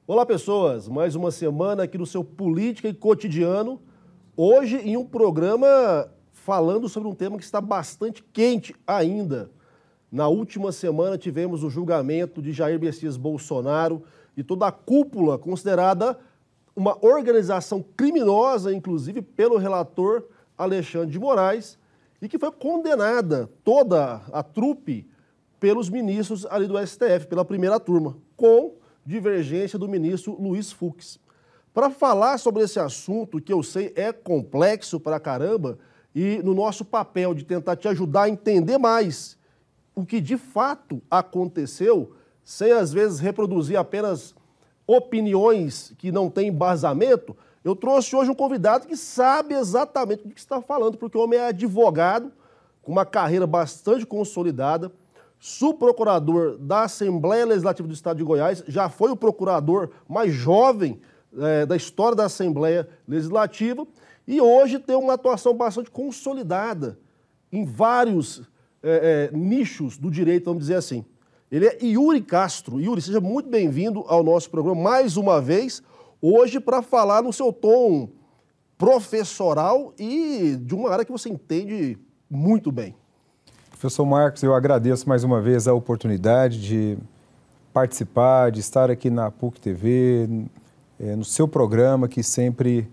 Olá, pessoas. Mais uma semana aqui no seu Política e Cotidiano. Hoje em um programa falando sobre um tema que está bastante quente ainda. Na última semana tivemos o julgamento de Jair Messias Bolsonaro e toda a cúpula considerada uma organização criminosa, inclusive pelo relator Alexandre de Moraes, e que foi condenada toda a trupe pelos ministros ali do STF, pela primeira turma, com divergência do ministro Luiz Fux. Para falar sobre esse assunto, que eu sei é complexo pra caramba, e no nosso papel de tentar te ajudar a entender mais o que de fato aconteceu, sem às vezes reproduzir apenas opiniões que não têm embasamento, eu trouxe hoje um convidado que sabe exatamente do que está falando, porque o homem é advogado, com uma carreira bastante consolidada, subprocurador da Assembleia Legislativa do Estado de Goiás, já foi o procurador mais jovem da história da Assembleia Legislativa e hoje tem uma atuação bastante consolidada em vários nichos do direito, vamos dizer assim. Ele é Yuri Castro. Yuri, seja muito bem-vindo ao nosso programa mais uma vez, hoje para falar no seu tom professoral e de uma área que você entende muito bem. Professor Marcos, eu agradeço mais uma vez a oportunidade de participar, de estar aqui na PUC TV, no seu programa que sempre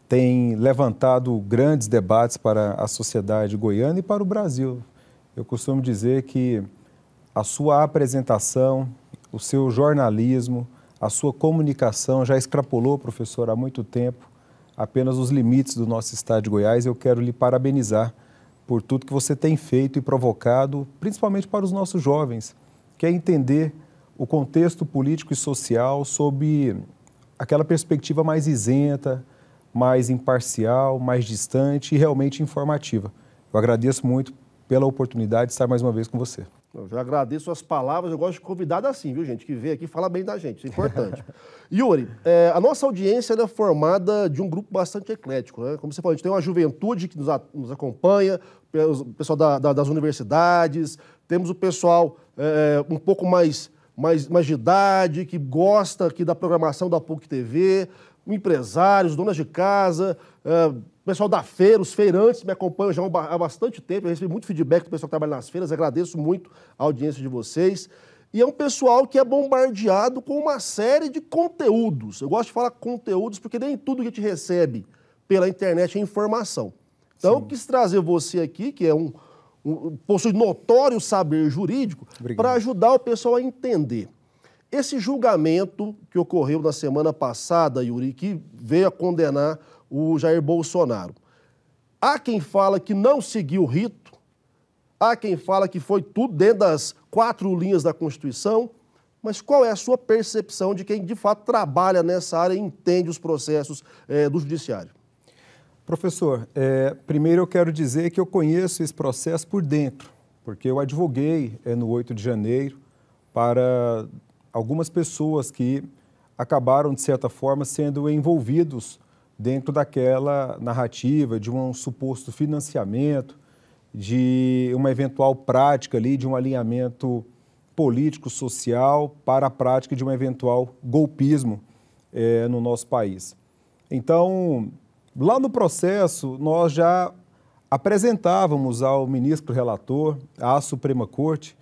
tem levantado grandes debates para a sociedade goiana e para o Brasil. Eu costumo dizer que a sua apresentação, o seu jornalismo, a sua comunicação já extrapolou, professor, há muito tempo, apenas os limites do nosso estado de Goiás. Eu quero lhe parabenizar por tudo que você tem feito e provocado, principalmente para os nossos jovens, que é entender o contexto político e social sob aquela perspectiva mais isenta, mais imparcial, mais distante e realmente informativa. Eu agradeço muito pela oportunidade de estar mais uma vez com você. Eu já agradeço as palavras, eu gosto de convidado assim, viu, gente, que vem aqui e fala bem da gente, isso é importante. Yuri, a nossa audiência é formada de um grupo bastante eclético, né? Como você falou, a gente tem uma juventude que nos acompanha, o pessoal das universidades, temos o pessoal um pouco mais de idade, que gosta aqui da programação da PUC TV, empresários, donas de casa, pessoal da feira, os feirantes me acompanham já há bastante tempo, eu recebi muito feedback do pessoal que trabalha nas feiras, agradeço muito a audiência de vocês. E é um pessoal que é bombardeado com uma série de conteúdos. Eu gosto de falar conteúdos porque nem tudo que a gente recebe pela internet é informação. Então, eu quis trazer você aqui, que é possui notório saber jurídico, para ajudar o pessoal a entender. Esse julgamento que ocorreu na semana passada, Yuri, que veio a condenar o Jair Bolsonaro. Há quem fala que não seguiu o rito, há quem fala que foi tudo dentro das 4 linhas da Constituição, mas qual é a sua percepção de quem de fato trabalha nessa área e entende os processos do judiciário? Professor, primeiro eu quero dizer que eu conheço esse processo por dentro, porque eu advoguei no 8 de janeiro para algumas pessoas que acabaram, de certa forma, sendo envolvidos dentro daquela narrativa de um suposto financiamento, de uma eventual prática ali, de um alinhamento político-social para a prática de um eventual golpismo no nosso país. Então, lá no processo, nós já apresentávamos ao ministro relator, à Suprema Corte,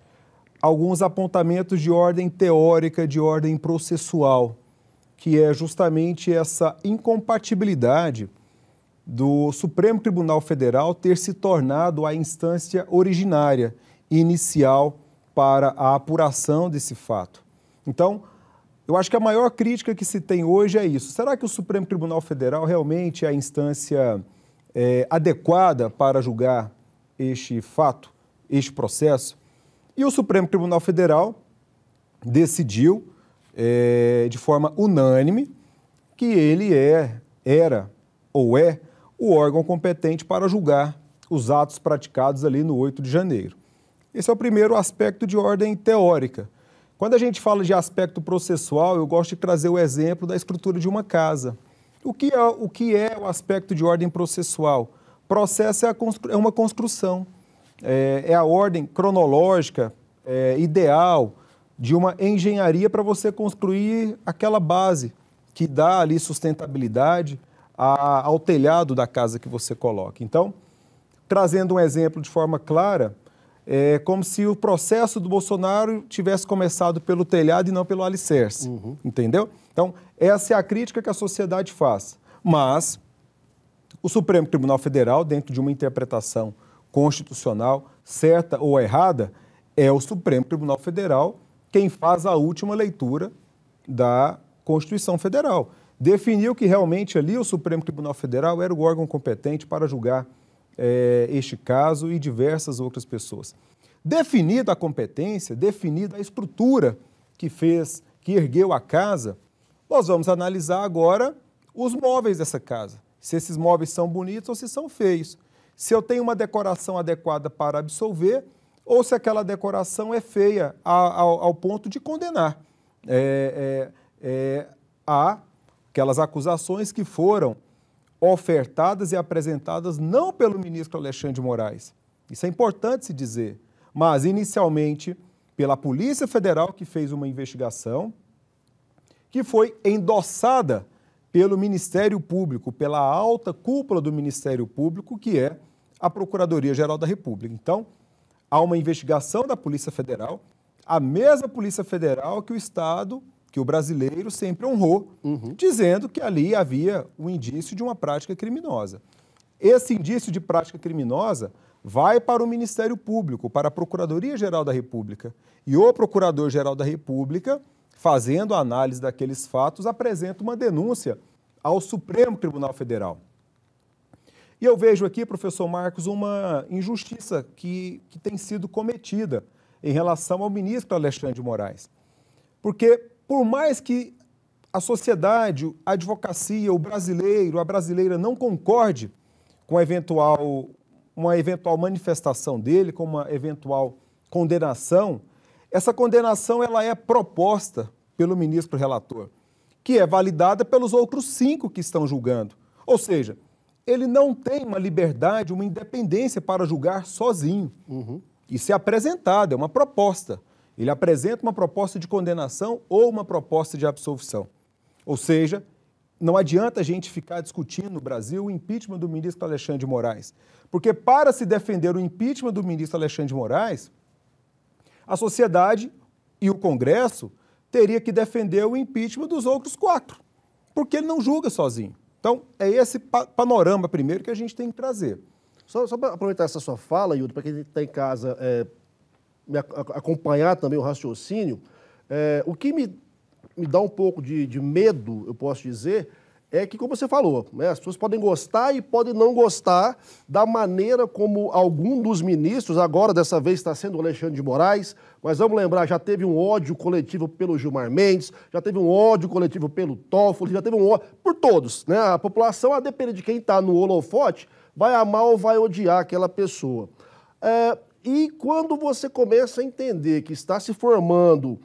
alguns apontamentos de ordem teórica, de ordem processual, que é justamente essa incompatibilidade do Supremo Tribunal Federal ter se tornado a instância originária, inicial, para a apuração desse fato. Então, eu acho que a maior crítica que se tem hoje é isso. Será que o Supremo Tribunal Federal realmente é a instância adequada para julgar este fato, este processo? E o Supremo Tribunal Federal decidiu, de forma unânime, que ele era ou é o órgão competente para julgar os atos praticados ali no 8 de janeiro. Esse é o primeiro aspecto de ordem teórica. Quando a gente fala de aspecto processual, eu gosto de trazer o exemplo da estrutura de uma casa. O que é o aspecto de ordem processual? Processo é uma construção. É a ordem cronológica ideal de uma engenharia para você construir aquela base que dá ali sustentabilidade ao telhado da casa que você coloca. Então, trazendo um exemplo de forma clara, é como se o processo do Bolsonaro tivesse começado pelo telhado e não pelo alicerce, entendeu? Então, essa é a crítica que a sociedade faz. Mas o Supremo Tribunal Federal, dentro de uma interpretação constitucional, certa ou errada, é o Supremo Tribunal Federal quem faz a última leitura da Constituição Federal. Definiu que realmente ali o Supremo Tribunal Federal era o órgão competente para julgar este caso e diversas outras pessoas. Definida a competência, definida a estrutura que ergueu a casa, nós vamos analisar agora os móveis dessa casa. Se esses móveis são bonitos ou se são feios. Se eu tenho uma decoração adequada para absolver ou se aquela decoração é feia ao ponto de condenar aquelas acusações que foram ofertadas e apresentadas não pelo ministro Alexandre de Moraes. Isso é importante se dizer, mas inicialmente pela Polícia Federal, que fez uma investigação, que foi endossada pelo Ministério Público, pela alta cúpula do Ministério Público, que é a Procuradoria-Geral da República. Então, há uma investigação da Polícia Federal, a mesma Polícia Federal que o Estado, que o brasileiro sempre honrou, dizendo que ali havia um indício de uma prática criminosa. Esse indício de prática criminosa vai para o Ministério Público, para a Procuradoria-Geral da República. E o Procurador-Geral da República, fazendo a análise daqueles fatos, apresenta uma denúncia ao Supremo Tribunal Federal. E eu vejo aqui, professor Marcos, uma injustiça que tem sido cometida em relação ao ministro Alexandre de Moraes. Porque, por mais que a sociedade, a advocacia, o brasileiro, a brasileira não concorde com uma eventual manifestação dele, com uma eventual condenação, essa condenação ela é proposta pelo ministro relator, que é validada pelos outros 5 que estão julgando. Ou seja, ele não tem uma liberdade, uma independência para julgar sozinho. Isso é apresentado, é uma proposta. Ele apresenta uma proposta de condenação ou uma proposta de absolvição. Ou seja, não adianta a gente ficar discutindo no Brasil o impeachment do ministro Alexandre de Moraes. Porque para se defender o impeachment do ministro Alexandre de Moraes, a sociedade e o Congresso teria que defender o impeachment dos outros 4, porque ele não julga sozinho. Então, é esse panorama primeiro que a gente tem que trazer. Só para aproveitar essa sua fala, Yuri, para quem está em casa acompanhar também o raciocínio, o que me dá um pouco de medo, eu posso dizer, é que, como você falou, né, as pessoas podem gostar e podem não gostar da maneira como algum dos ministros, agora dessa vez está sendo o Alexandre de Moraes, mas vamos lembrar, já teve um ódio coletivo pelo Gilmar Mendes, já teve um ódio coletivo pelo Toffoli, já teve um ódio por todos, né? A população, a depender de quem está no holofote, vai amar ou vai odiar aquela pessoa. E quando você começa a entender que está se formando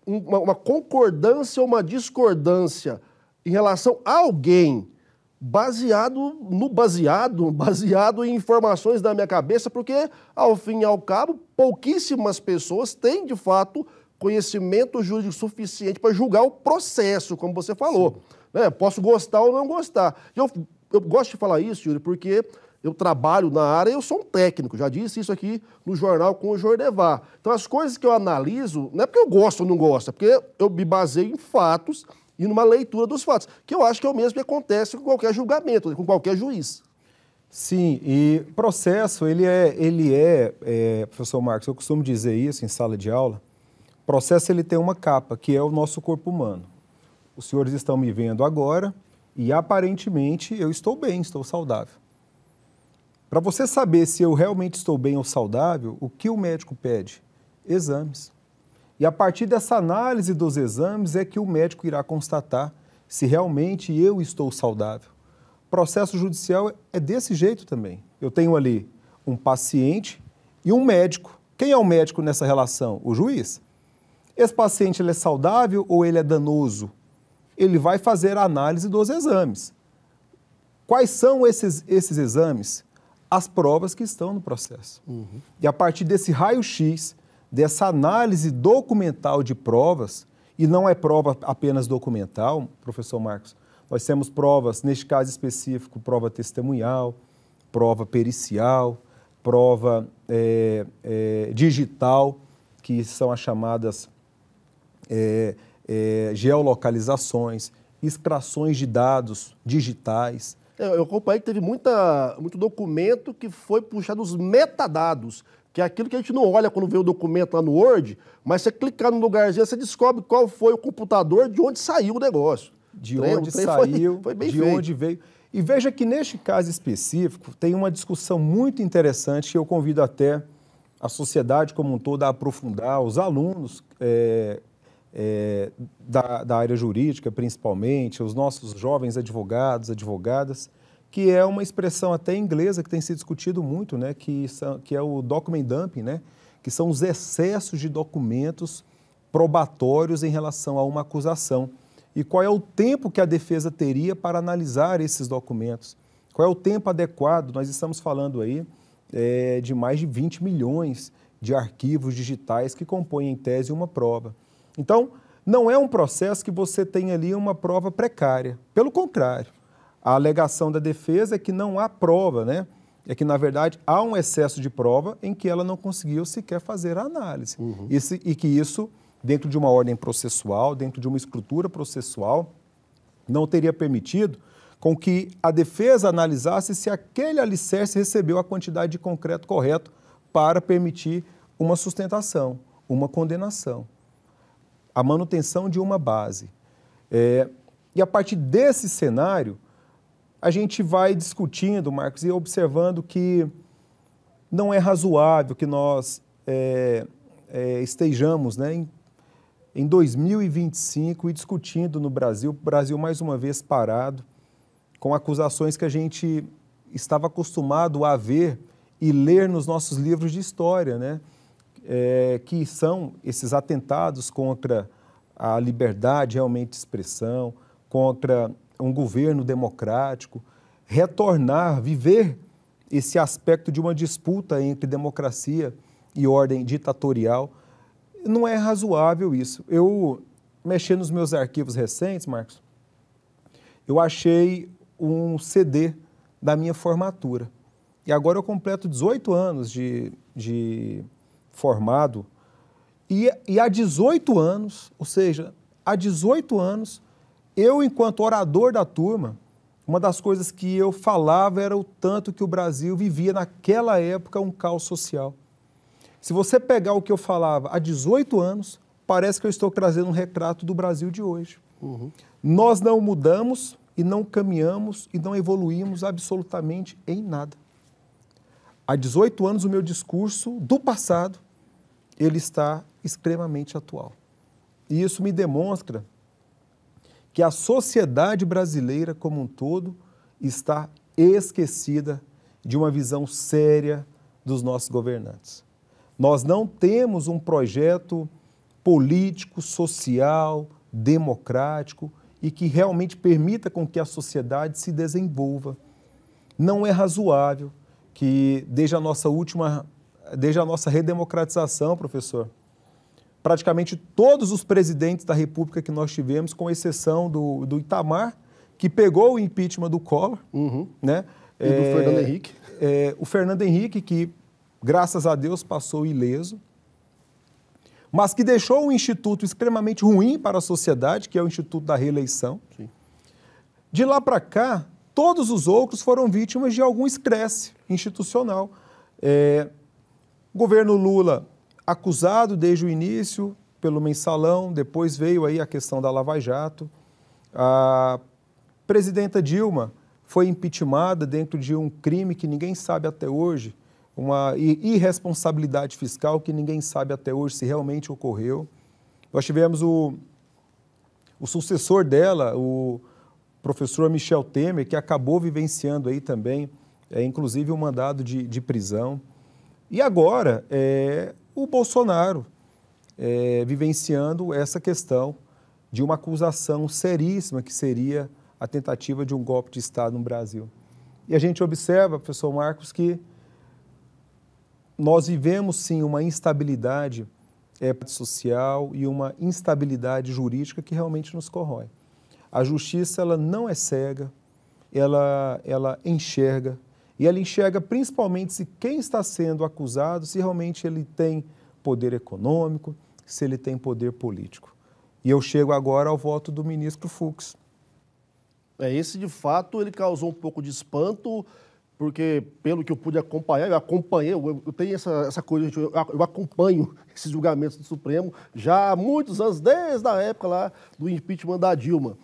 uma concordância ou uma discordância em relação a alguém, baseado em informações da minha cabeça, porque, ao fim e ao cabo, pouquíssimas pessoas têm, de fato, conhecimento jurídico suficiente para julgar o processo, como você falou. Né? Posso gostar ou não gostar. Eu gosto de falar isso, Yuri, porque eu trabalho na área e eu sou um técnico, já disse isso aqui no jornal com o Jordevar. Então, as coisas que eu analiso, não é porque eu gosto ou não gosto, é porque eu me baseio em fatos e numa leitura dos fatos, que eu acho que é o mesmo que acontece com qualquer julgamento, com qualquer juiz. Sim, e processo, professor Marcos, eu costumo dizer isso em sala de aula, processo ele tem uma capa, que é o nosso corpo humano. Os senhores estão me vendo agora e aparentemente eu estou bem, estou saudável. Para você saber se eu realmente estou bem ou saudável, o que o médico pede? Exames. E a partir dessa análise dos exames é que o médico irá constatar se realmente eu estou saudável. O processo judicial é desse jeito também. Eu tenho ali um paciente e um médico. Quem é o médico nessa relação? O juiz. Esse paciente ele é saudável ou ele é danoso? Ele vai fazer a análise dos exames. Quais são esses exames? As provas que estão no processo. E a partir desse raio-x, dessa análise documental de provas, e não é prova apenas documental, professor Marcos, nós temos provas, neste caso específico, prova testemunhal, prova pericial, prova digital, que são as chamadas geolocalizações, extrações de dados digitais. Eu acompanhei que teve muito documento que foi puxado os metadados, que é aquilo que a gente não olha quando vê o documento lá no Word, mas você clicar no lugarzinho, você descobre qual foi o computador, de onde saiu o negócio. De onde saiu, foi bem de feito. onde veio. E veja que neste caso específico tem uma discussão muito interessante que eu convido até a sociedade como um todo a aprofundar, os alunos da área jurídica principalmente, os nossos jovens advogados, advogadas, que é uma expressão até inglesa que tem sido discutido muito, né, que é o document dumping, né, que são os excessos de documentos probatórios em relação a uma acusação. E qual é o tempo que a defesa teria para analisar esses documentos? Qual é o tempo adequado? Nós estamos falando aí de mais de 20 milhões de arquivos digitais que compõem em tese uma prova. Então, não é um processo que você tem ali uma prova precária. Pelo contrário, a alegação da defesa é que não há prova, né? É que, na verdade, há um excesso de prova em que ela não conseguiu sequer fazer a análise. Uhum. E que isso, dentro de uma ordem processual, dentro de uma estrutura processual, não teria permitido com que a defesa analisasse se aquele alicerce recebeu a quantidade de concreto correto para permitir uma sustentação, uma condenação, a manutenção de uma base. E a partir desse cenário, a gente vai discutindo, Marcos, e observando que não é razoável que nós estejamos, né, em 2025 e discutindo no Brasil, o Brasil mais uma vez parado, com acusações que a gente estava acostumado a ver e ler nos nossos livros de história, né? Que são esses atentados contra a liberdade realmente de expressão, contra um governo democrático, retornar, viver esse aspecto de uma disputa entre democracia e ordem ditatorial. Não é razoável isso. Eu, mexendo nos meus arquivos recentes, Marcos, eu achei um CD da minha formatura. E agora eu completo 18 anos de formado. E há 18 anos, ou seja, há 18 anos, eu, enquanto orador da turma, uma das coisas que eu falava era o tanto que o Brasil vivia naquela época um caos social. Se você pegar o que eu falava há 18 anos, parece que eu estou trazendo um retrato do Brasil de hoje. Uhum. Nós não mudamos e não caminhamos e não evoluímos absolutamente em nada. Há 18 anos o meu discurso do passado, ele está extremamente atual. E isso me demonstra que a sociedade brasileira como um todo está esquecida de uma visão séria dos nossos governantes. Nós não temos um projeto político, social, democrático e que realmente permita com que a sociedade se desenvolva. Não é razoável que, desde a nossa redemocratização, professor, praticamente todos os presidentes da República que nós tivemos, com exceção do Itamar, que pegou o impeachment do Collor, né? E do Fernando Henrique. O Fernando Henrique, que, graças a Deus, passou ileso, mas que deixou um instituto extremamente ruim para a sociedade, que é o Instituto da Reeleição. Sim. De lá para cá, todos os outros foram vítimas de algum estresse institucional. Governo Lula, acusado desde o início pelo mensalão, depois veio aí a questão da Lava Jato. A presidenta Dilma foi impeachmentada dentro de um crime que ninguém sabe até hoje, uma irresponsabilidade fiscal que ninguém sabe até hoje se realmente ocorreu. Nós tivemos o sucessor dela, o professor Michel Temer, que acabou vivenciando aí também, inclusive um mandado de prisão. E agora, o Bolsonaro vivenciando essa questão de uma acusação seríssima que seria a tentativa de um golpe de Estado no Brasil. E a gente observa, professor Marcos, que nós vivemos sim uma instabilidade social e uma instabilidade jurídica que realmente nos corrói. A justiça, ela não é cega, ela enxerga, e ela enxerga principalmente se quem está sendo acusado, se realmente ele tem poder econômico, se ele tem poder político. E eu chego agora ao voto do ministro Fux. Esse, de fato, ele causou um pouco de espanto, porque, pelo que eu pude acompanhar, eu acompanhei, eu tenho essa coisa, eu acompanho esses julgamentos do Supremo já há muitos anos, desde a época lá do impeachment da Dilma.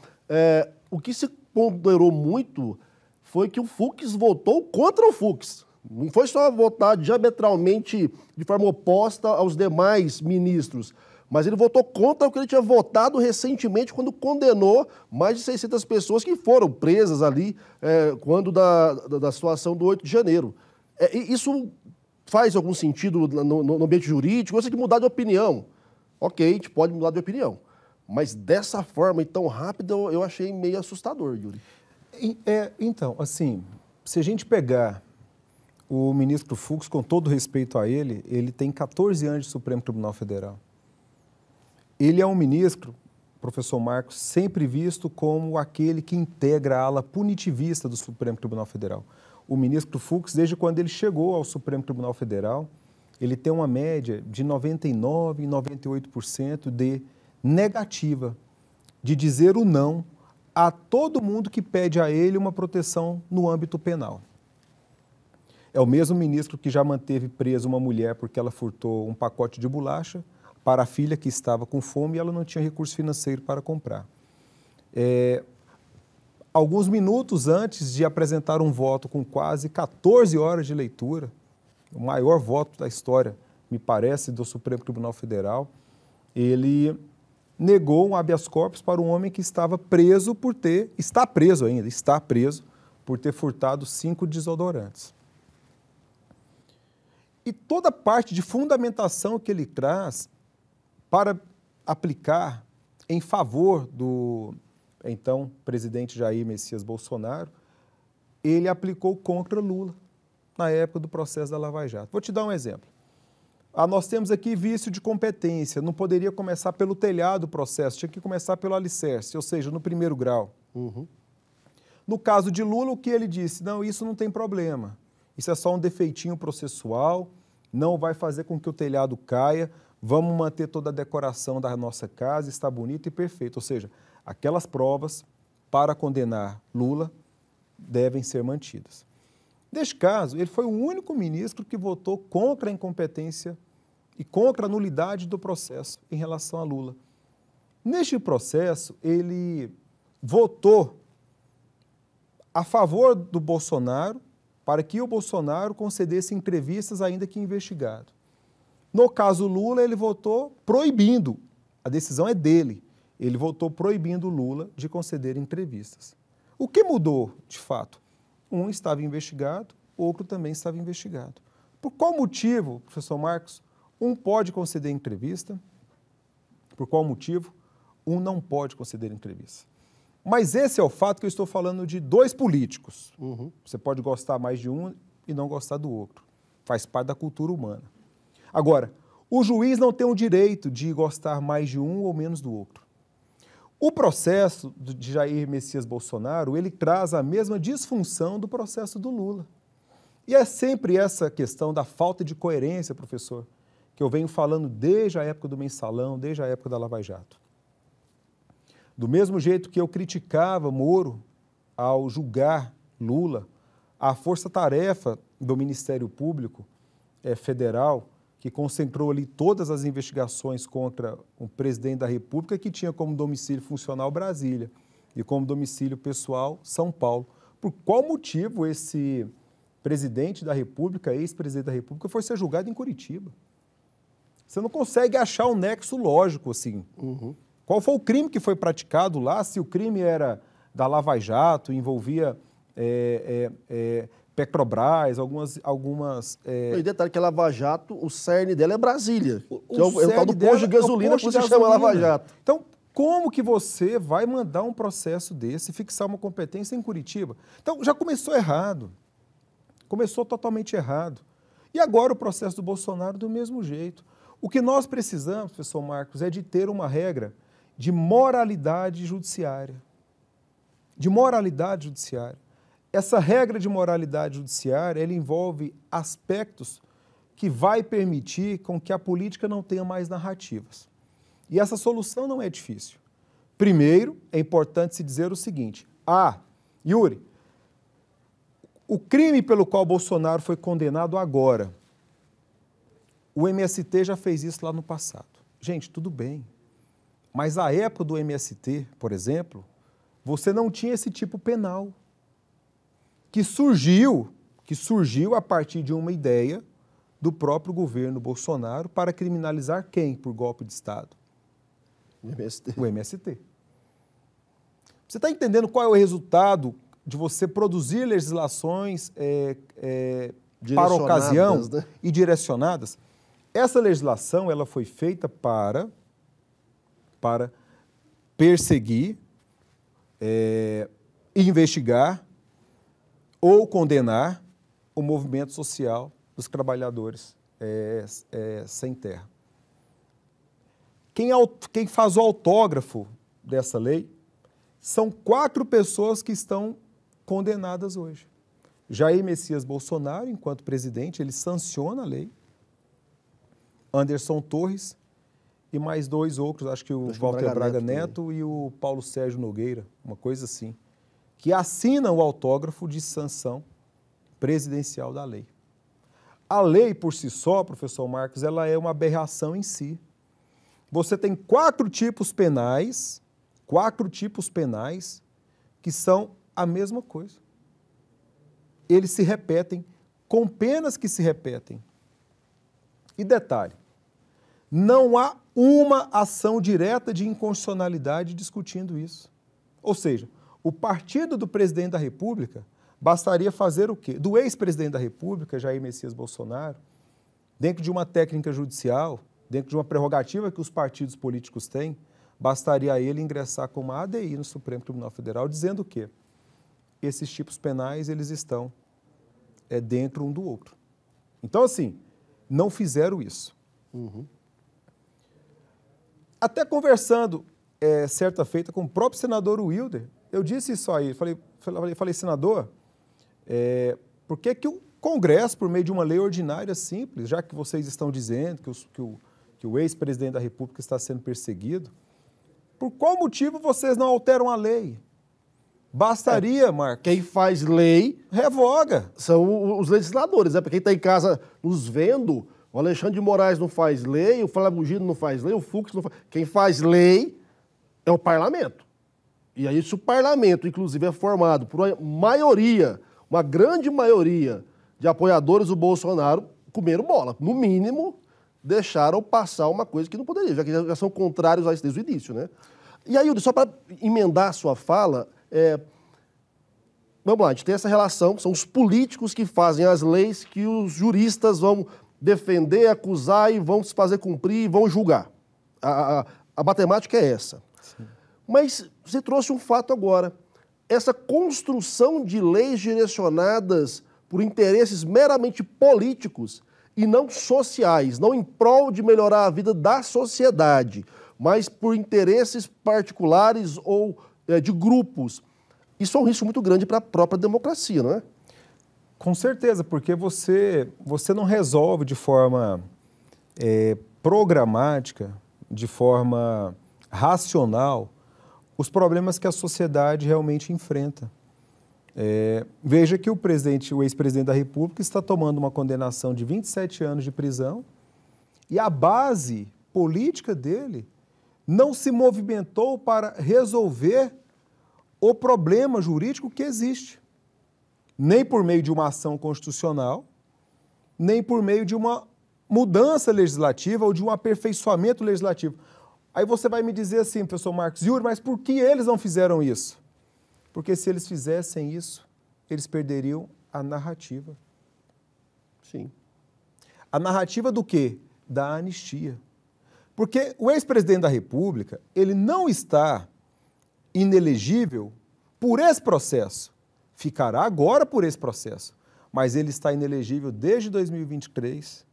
O que se ponderou muito foi que o Fux votou contra o Fux. Não foi só votar diametralmente, de forma oposta aos demais ministros, mas ele votou contra o que ele tinha votado recentemente quando condenou mais de 600 pessoas que foram presas ali quando da situação do 8 de janeiro. Isso faz algum sentido no ambiente jurídico? Você tem que mudar de opinião. Ok, a gente pode mudar de opinião. Mas dessa forma e tão rápida, eu achei meio assustador, Yuri. Então, assim, se a gente pegar o ministro Fux, com todo respeito a ele tem 14 anos de Supremo Tribunal Federal. Ele é um ministro, professor Marcos, sempre visto como aquele que integra a ala punitivista do Supremo Tribunal Federal. O ministro Fux, desde quando ele chegou ao Supremo Tribunal Federal, ele tem uma média de 99% e 98% de negativa, de dizer o não a todo mundo que pede a ele uma proteção no âmbito penal. É o mesmo ministro que já manteve presa uma mulher porque ela furtou um pacote de bolacha para a filha que estava com fome e ela não tinha recurso financeiro para comprar. Alguns minutos antes de apresentar um voto com quase 14 horas de leitura, o maior voto da história, me parece, do Supremo Tribunal Federal, ele negou um habeas corpus para um homem que estava preso está preso por ter furtado 5 desodorantes. E toda a parte de fundamentação que ele traz para aplicar em favor do, então, presidente Jair Messias Bolsonaro, ele aplicou contra Lula na época do processo da Lava Jato. Vou te dar um exemplo. Nós temos aqui vício de competência, não poderia começar pelo telhado o processo, tinha que começar pelo alicerce, ou seja, no primeiro grau. Uhum. No caso de Lula, o que ele disse? Não, isso não tem problema, isso é só um defeitinho processual, não vai fazer com que o telhado caia, vamos manter toda a decoração da nossa casa, está bonito e perfeito. Ou seja, aquelas provas para condenar Lula devem ser mantidas. Neste caso, ele foi o único ministro que votou contra a incompetência e contra a nulidade do processo em relação a Lula. Neste processo, ele votou a favor do Bolsonaro para que o Bolsonaro concedesse entrevistas ainda que investigado. No caso Lula, ele votou proibindo, a decisão é dele, ele votou proibindo Lula de conceder entrevistas. O que mudou, de fato? Um estava investigado, outro também estava investigado. Por qual motivo, professor Marcos, um pode conceder entrevista? Por qual motivo? Um não pode conceder entrevista. Mas esse é o fato que eu estou falando de 2 políticos. Uhum. Você pode gostar mais de um e não gostar do outro. Faz parte da cultura humana. Agora, o juiz não tem o direito de gostar mais de um ou menos do outro. O processo de Jair Messias Bolsonaro, ele traz a mesma disfunção do processo do Lula. E é sempre essa questão da falta de coerência, professor, que eu venho falando desde a época do Mensalão, desde a época da Lava Jato. Do mesmo jeito que eu criticava Moro ao julgar Lula, a força-tarefa do Ministério Público Federal, que concentrou ali todas as investigações contra o presidente da República, que tinha como domicílio funcional Brasília e como domicílio pessoal São Paulo. Por qual motivo esse presidente da República, ex-presidente da República, foi ser julgado em Curitiba? Você não consegue achar um nexo lógico assim. Uhum. Qual foi o crime que foi praticado lá? Se o crime era da Lava Jato, envolvia Petrobras, algumas... E detalhe que a Lava Jato, o cerne dela é Brasília. É o tal do posto de gasolina que você chama Lava Jato. Então, como que você vai mandar um processo desse e fixar uma competência em Curitiba? Então, já começou errado. Começou totalmente errado. E agora o processo do Bolsonaro do mesmo jeito. O que nós precisamos, professor Marcos, é de ter uma regra de moralidade judiciária. De moralidade judiciária. Essa regra de moralidade judiciária, ela envolve aspectos que vai permitir com que a política não tenha mais narrativas. E essa solução não é difícil. Primeiro, é importante se dizer o seguinte: Yuri, o crime pelo qual Bolsonaro foi condenado agora, o MST já fez isso lá no passado. Gente, tudo bem. Mas à época do MST, por exemplo, você não tinha esse tipo penal, que surgiu a partir de uma ideia do próprio governo Bolsonaro para criminalizar quem por golpe de Estado? O MST. Você está entendendo qual é o resultado de você produzir legislações para a ocasião, né? E direcionadas? Essa legislação ela foi feita para perseguir, investigar ou condenar o movimento social dos trabalhadores sem terra. Quem faz o autógrafo dessa lei são 4 pessoas que estão condenadas hoje. Jair Messias Bolsonaro, enquanto presidente, ele sanciona a lei. Anderson Torres e mais 2 outros, acho que o Walter Braga Neto e o Paulo Sérgio Nogueira, uma coisa assim, que assinam o autógrafo de sanção presidencial da lei. A lei, por si só, professor Marcos, ela é uma aberração em si. Você tem 4 tipos penais que são a mesma coisa. Eles se repetem, com penas que se repetem. E detalhe, não há uma ação direta de inconstitucionalidade discutindo isso. Ou seja, o partido do presidente da República bastaria fazer o quê? Do ex-presidente da República, Jair Messias Bolsonaro, dentro de uma técnica judicial, dentro de uma prerrogativa que os partidos políticos têm, bastaria a ele ingressar com uma ADI no Supremo Tribunal Federal, dizendo o quê? Esses tipos penais, eles estão dentro um do outro. Então, assim, não fizeram isso. Uhum. Até conversando, certa feita, com o próprio senador Wilder, eu disse isso aí, falei senador, por que o Congresso, por meio de uma lei ordinária simples, já que vocês estão dizendo que o ex-presidente da República está sendo perseguido, por qual motivo vocês não alteram a lei? Bastaria, Marcos. Quem faz lei... revoga. São os legisladores, né? Porque quem está em casa nos vendo, o Alexandre de Moraes não faz lei, o Flávio Gino não faz lei, o Fux não faz... Quem faz lei é o parlamento. E aí, se o parlamento, inclusive, é formado por uma maioria, uma grande maioria de apoiadores do Bolsonaro, comeram bola. No mínimo, deixaram passar uma coisa que não poderia, já que já são contrários a isso desde o início, né? E aí, Yuri, só para emendar a sua fala... Vamos lá, a gente tem essa relação, são os políticos que fazem as leis que os juristas vão defender, acusar e vão se fazer cumprir e vão julgar. A matemática é essa. Sim. Mas você trouxe um fato agora. Essa construção de leis direcionadas por interesses meramente políticos e não sociais, não em prol de melhorar a vida da sociedade, mas por interesses particulares ou de grupos. Isso é um risco muito grande para a própria democracia, não é? Com certeza, porque você não resolve de forma programática, de forma racional, os problemas que a sociedade realmente enfrenta. Veja que o ex-presidente da República está tomando uma condenação de 27 anos de prisão e a base política dele não se movimentou para resolver o problema jurídico que existe. Nem por meio de uma ação constitucional, nem por meio de uma mudança legislativa ou de um aperfeiçoamento legislativo. Aí você vai me dizer assim, professor Marcos, Yuri, mas por que eles não fizeram isso? Porque se eles fizessem isso, eles perderiam a narrativa. Sim. A narrativa do quê? Da anistia. Porque o ex-presidente da República, ele não está inelegível por esse processo. Ficará agora por esse processo. Mas ele está inelegível desde 2023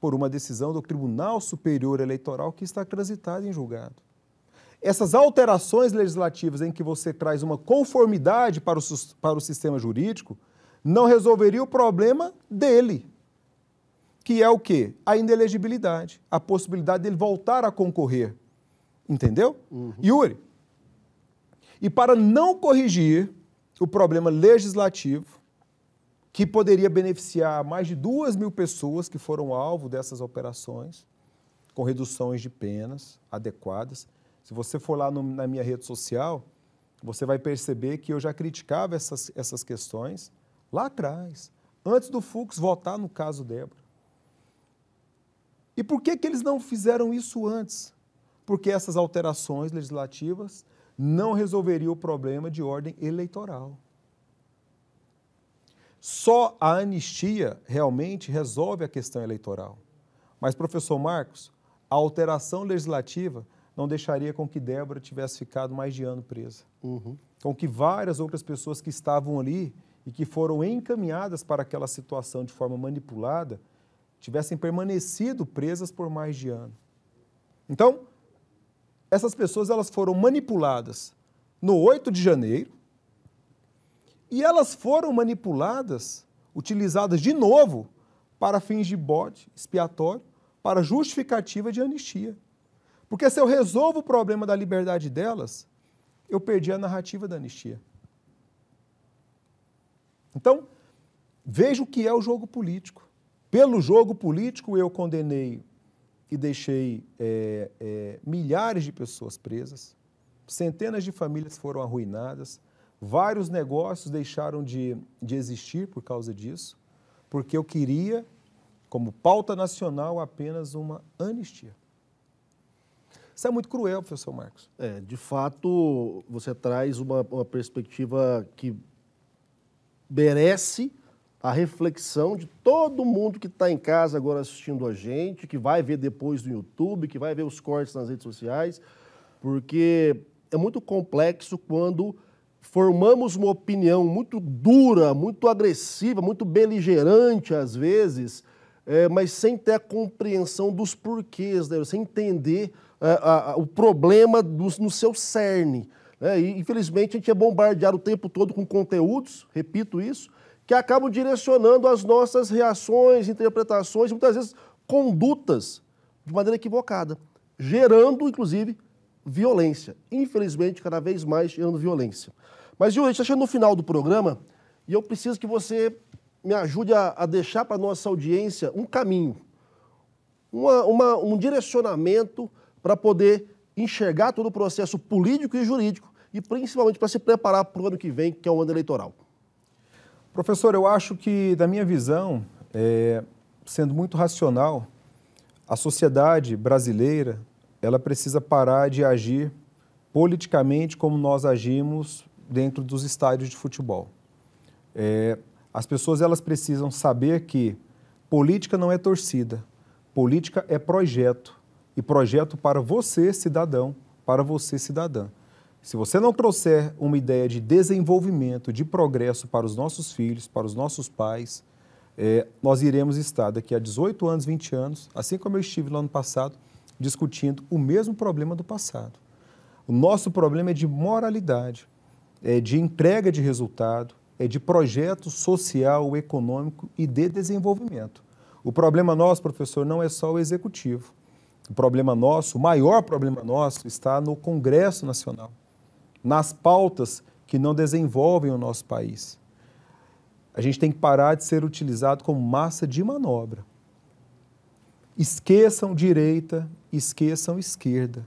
por uma decisão do Tribunal Superior Eleitoral que está transitada em julgado. Essas alterações legislativas em que você traz uma conformidade para o sistema jurídico não resolveria o problema dele, que é o quê? A inelegibilidade, a possibilidade dele voltar a concorrer. Entendeu? Yuri, e para não corrigir o problema legislativo, que poderia beneficiar mais de 2.000 pessoas que foram alvo dessas operações, com reduções de penas adequadas. Se você for lá na minha rede social, você vai perceber que eu já criticava essas questões lá atrás, antes do Fux votar no caso Débora. E por que eles não fizeram isso antes? Porque essas alterações legislativas não resolveriam o problema de ordem eleitoral. Só a anistia realmente resolve a questão eleitoral. Mas, professor Marcos, a alteração legislativa não deixaria com que Débora tivesse ficado mais de ano presa. Com que várias outras pessoas que estavam ali e que foram encaminhadas para aquela situação de forma manipulada tivessem permanecido presas por mais de ano. Então, essas pessoas elas foram manipuladas no 8 de janeiro e elas foram manipuladas, utilizadas de novo para fins de bode expiatório, para justificativa de anistia. Porque se eu resolvo o problema da liberdade delas, eu perdi a narrativa da anistia. Então, veja o que é o jogo político. Pelo jogo político, eu condenei e deixei milhares de pessoas presas, centenas de famílias foram arruinadas, vários negócios deixaram de existir por causa disso, porque eu queria, como pauta nacional, apenas uma anistia. Isso é muito cruel, professor Marcos. De fato, você traz uma perspectiva que merece a reflexão de todo mundo que está em casa agora assistindo a gente, que vai ver depois no YouTube, que vai ver os cortes nas redes sociais, porque é muito complexo quando formamos uma opinião muito dura, muito agressiva, muito beligerante às vezes, mas sem ter a compreensão dos porquês, né? Sem entender o problema no seu cerne. Né? E, infelizmente, a gente é bombardeado o tempo todo com conteúdos, repito isso, que acabam direcionando as nossas reações, interpretações, muitas vezes condutas de maneira equivocada, gerando, inclusive, violência. Infelizmente, cada vez mais gerando violência. Mas, Yuri, a gente está chegando no final do programa e eu preciso que você me ajude a deixar para a nossa audiência um caminho, um direcionamento para poder enxergar todo o processo político e jurídico e, principalmente, para se preparar para o ano que vem, que é o ano eleitoral. Professor, eu acho que, da minha visão, sendo muito racional, a sociedade brasileira ela precisa parar de agir politicamente como nós agimos dentro dos estádios de futebol. As pessoas elas precisam saber que política não é torcida, política é projeto, e projeto para você, cidadão, para você, cidadã. Se você não trouxer uma ideia de desenvolvimento, de progresso para os nossos filhos, para os nossos pais, nós iremos estar daqui a 18 anos, 20 anos, assim como eu estive lá no passado, discutindo o mesmo problema do passado. O nosso problema é de moralidade, é de entrega de resultado, é de projeto social, econômico e de desenvolvimento. O problema nosso, professor, não é só o executivo. O problema nosso, o maior problema nosso, está no Congresso Nacional, nas pautas que não desenvolvem o nosso país. A gente tem que parar de ser utilizado como massa de manobra. Esqueçam direita, esqueçam esquerda.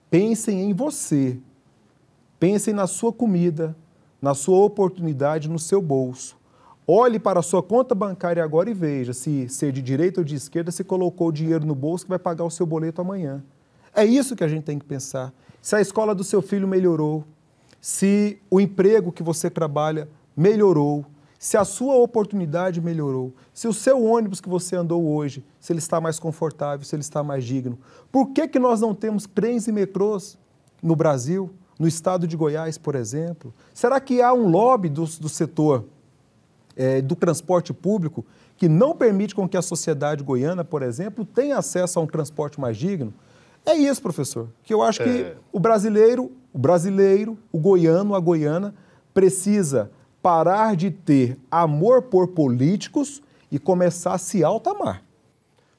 Pensem em você. Pensem na sua comida, na sua oportunidade, no seu bolso. Olhe para a sua conta bancária agora e veja se ser de direita ou de esquerda você colocou o dinheiro no bolso que vai pagar o seu boleto amanhã. É isso que a gente tem que pensar. Se a escola do seu filho melhorou, se o emprego que você trabalha melhorou, se a sua oportunidade melhorou, se o seu ônibus que você andou hoje, se ele está mais confortável, se ele está mais digno. Por que nós não temos trens e metrôs no Brasil, no estado de Goiás, por exemplo? Será que há um lobby do setor do transporte público que não permite com que a sociedade goiana, por exemplo, tenha acesso a um transporte mais digno? É isso, professor, que eu acho que o brasileiro, o goiano, a goiana, precisa parar de ter amor por políticos e começar a se altamar.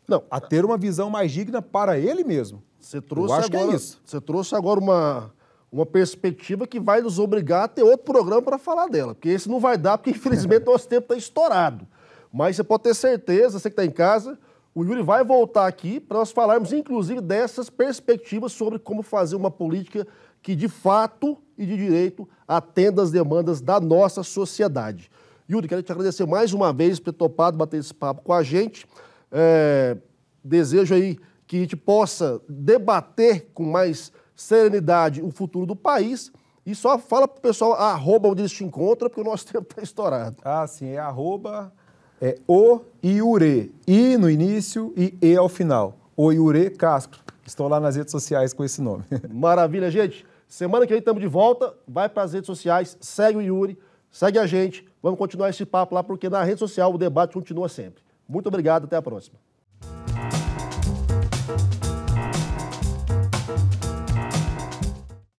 Não, a ter uma visão mais digna para ele mesmo. Você trouxe agora uma perspectiva que vai nos obrigar a ter outro programa para falar dela, porque esse não vai dar, porque infelizmente nosso tempo está estourado. Mas você pode ter certeza, você que está em casa, o Yuri vai voltar aqui para nós falarmos, inclusive, dessas perspectivas sobre como fazer uma política que, de fato e de direito, atenda às demandas da nossa sociedade. Yuri, quero te agradecer mais uma vez por ter topado bater esse papo com a gente. Desejo aí que a gente possa debater com mais serenidade o futuro do país. E só fala para o pessoal onde eles te encontram, porque o nosso tempo está estourado. Ah, sim, é o Iure, I no início e E ao final. O Iure Castro. Estou lá nas redes sociais com esse nome. Maravilha, gente. Semana que vem estamos de volta. Vai para as redes sociais, segue o Yuri, segue a gente. Vamos continuar esse papo lá, porque na rede social o debate continua sempre. Muito obrigado, até a próxima.